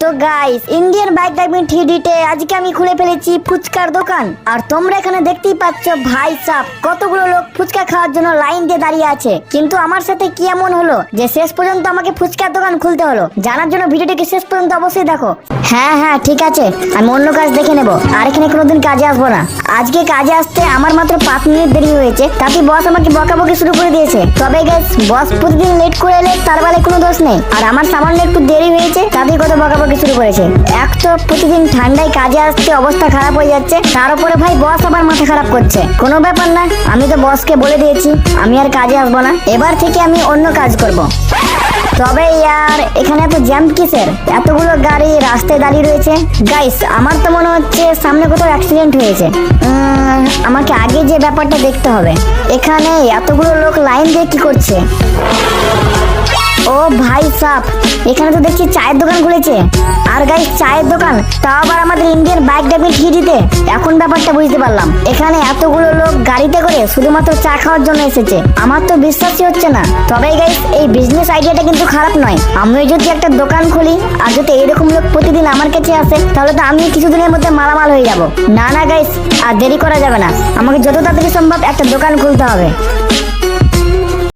তো guys, Indian bike driving 3D-তে আজকে আমি খুলে ফেলেছি ফুচকার দোকান। আর তোমরা এখানে দেখতেই পাচ্ছ ভাই সাব কতগুলো লোক ফুচকা খাওয়ার জন্য লাইন দিয়ে দাঁড়িয়ে আছে। কিন্তু আমার সাথে কি এমন হলো যে শেষ পর্যন্ত আমাকে ফুচকার দোকান খুলতে হলো? জানার জন্য ভিডিওটিকে শেষ পর্যন্ত অবশ্যই দেখো। হ্যাঁ ঠিক আছে, আমি অন্য কাজ দেখে নেব, আর এখানে কোনোদিন কাজে আসবো না। আজকে কাজে আসতে আমার মাত্র 5 মিনিট দেরি হয়েছে, তাতে বস আমাকে বকাবকি শুরু করে দিয়েছে। তবে গাইস, বস প্রতিদিন লেট করে এলে তার বেলায় কোনো দোষ নেই, আর আমার সামান্য একটু দেরি হয়েছে তাতেই কত বকাবকি শুরু করেছে। এক তো প্রতিদিন ঠান্ডায় কাজে আসতে অবস্থা খারাপ হয়ে যাচ্ছে, তার উপরে ভাই বস আবার মাথা খারাপ করছে। কোনো ব্যাপার না, আমি তো বসকে বলে দিয়েছি আমি আর কাজে আসবো না, এবার থেকে আমি অন্য কাজ করব। তবে ইয়ার, এখানে এত জ্যাম কিসের? এতগুলো গাড়ি রাস্তায় দাঁড়িয়ে রয়েছে। গাইস, আমার তো মনে হচ্ছে সামনে কোথাও অ্যাক্সিডেন্ট হয়েছে। আমাকে আগে যে ব্যাপারটা দেখতে হবে। এখানে এতগুলো লোক লাইন দিয়ে কি করছে? ও ভাই সাব, এখানে তো দেখছি চায়ের দোকান খুলেছে। আর গাইস, চায়ের দোকান, তাও আবার আমাদের ইন্ডিয়ান বাইক ড্রাইভিং 3D-তে। এখন ব্যাপারটা বুঝতে পারলাম, এখানে এতগুলো লোক গাড়িতে করে শুধুমাত্র চা খাওয়ার জন্য এসেছে। আমার তো বিশ্বাসই হচ্ছে না। তবে গাইস, এই বিজনেস আইডিয়াটা কিন্তু খারাপ নয়। আমি যদি একটা দোকান খুলি আর যদি এরকম লোক প্রতিদিন আমার কাছে আসে, তাহলে তো আমি কিছুদিনের মধ্যে মালামাল হয়ে যাব। না গাইস, আর দেরি করা যাবে না, আমাকে যত তাড়াতাড়ি সম্ভব একটা দোকান খুলতে হবে।